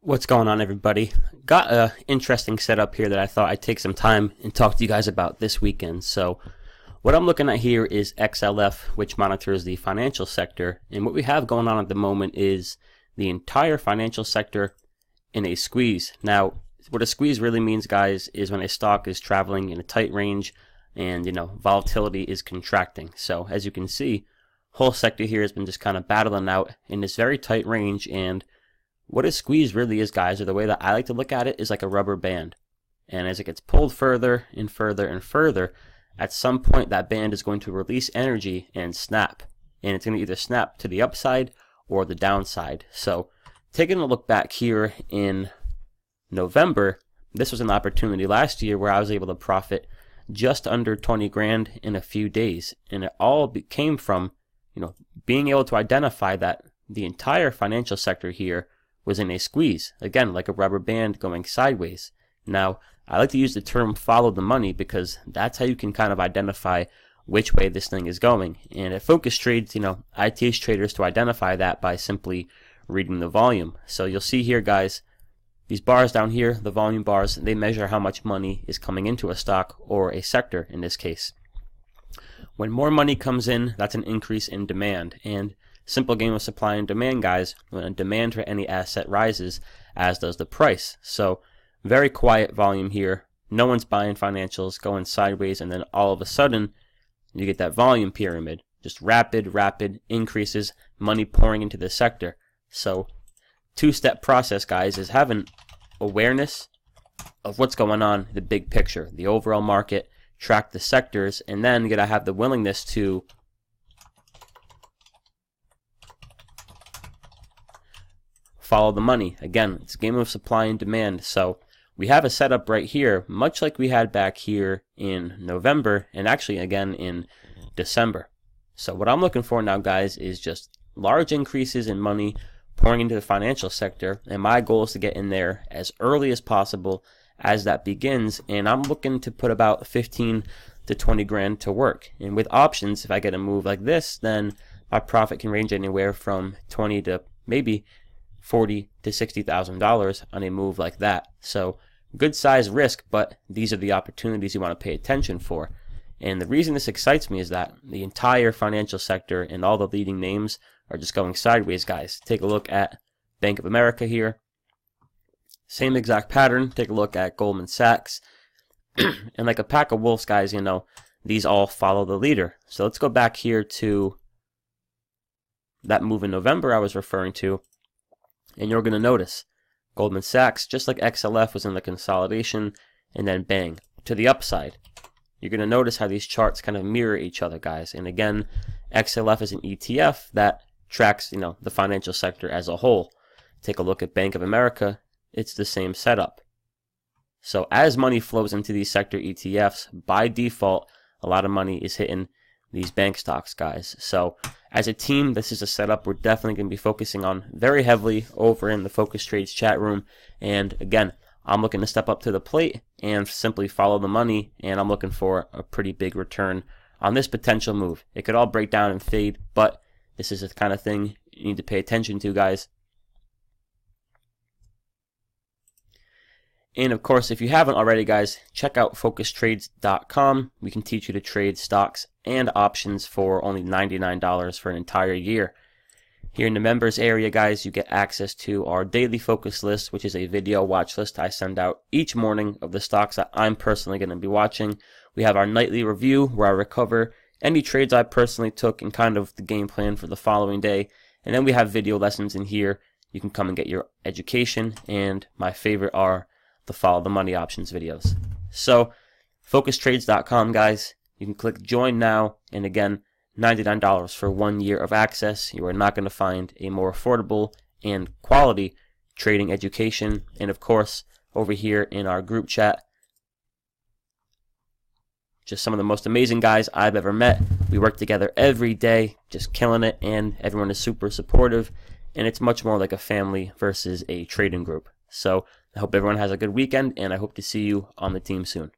What's going on, everybody? Got a interesting setup here that I thought I'd take some time and talk to you guys about this weekend. So what I'm looking at here is XLF, which monitors the financial sector. And what we have going on at the moment is the entire financial sector in a squeeze. Now, what a squeeze really means, guys, is when a stock is traveling in a tight range and, volatility is contracting. So as you can see, whole sector here has been just kind of battling out in this very tight range. And what a squeeze really is, guys, or the way that I like to look at it, is like a rubber band. And as it gets pulled further and further and further, at some point that band is going to release energy and snap. And it's going to either snap to the upside or the downside. So taking a look back here in November, this was an opportunity last year where I was able to profit just under 20 grand in a few days. And it all came from, being able to identify that the entire financial sector here was in a squeeze, again, like a rubber band going sideways. Now, I like to use the term follow the money because that's how you can kind of identify which way this thing is going. And at Focus Trades, I teach traders to identify that by simply reading the volume. So you'll see here, guys, these bars down here, the volume bars, they measure how much money is coming into a stock or a sector in this case. When more money comes in, that's an increase in demand. And simple game of supply and demand, guys. When demand for any asset rises, as does the price. So very quiet volume here. No one's buying financials, going sideways, and then all of a sudden you get that volume pyramid. Just rapid increases, money pouring into the sector. So two-step process, guys, is having awareness of what's going on, the big picture, the overall market, track the sectors, and then you gotta have the willingness to follow the money. Again, it's a game of supply and demand. So we have a setup right here, much like we had back here in November and actually again in December. So what I'm looking for now, guys, is just large increases in money pouring into the financial sector. And my goal is to get in there as early as possible as that begins. And I'm looking to put about 15 to 20 grand to work. And with options, if I get a move like this, then my profit can range anywhere from 20 to maybe $40,000 to $60,000 on a move like that. So good size risk, but these are the opportunities you want to pay attention for. And the reason this excites me is that the entire financial sector and all the leading names are just going sideways, guys. Take a look at Bank of America here. Same exact pattern. Take a look at Goldman Sachs. And like a pack of wolves, guys, these all follow the leader. So let's go back here to that move in November I was referring to. And you're going to notice Goldman Sachs, just like XLF, was in the consolidation, and then bang, to the upside. You're going to notice how these charts kind of mirror each other, guys. And again, XLF is an ETF that tracks, the financial sector as a whole. Take a look at Bank of America. It's the same setup. So as money flows into these sector ETFs, by default, a lot of money is hitting these bank stocks, guys. So as a team, this is a setup we're definitely going to be focusing on very heavily over in the Focus Trades chat room. And again, I'm looking to step up to the plate and simply follow the money, and I'm looking for a pretty big return on this potential move. It could all break down and fade, but this is the kind of thing you need to pay attention to, guys. And of course, if you haven't already, guys, check out focustrades.com. We can teach you to trade stocks and options for only $99 for an entire year. Here in the members area, guys, you get access to our daily focus list, which is a video watch list I send out each morning of the stocks that I'm personally going to be watching. We have our nightly review where I recover any trades I personally took and kind of the game plan for the following day. And then we have video lessons in here. You can come and get your education. And my favorite are the follow the money options videos. So focustrades.com, guys. You can click join now, and again, $99 for 1 year of access. You are not going to find a more affordable and quality trading education. And of course, over here in our group chat, just some of the most amazing guys I've ever met. We work together every day, just killing it, and everyone is super supportive, and it's much more like a family versus a trading group. So I hope everyone has a good weekend, and I hope to see you on the team soon.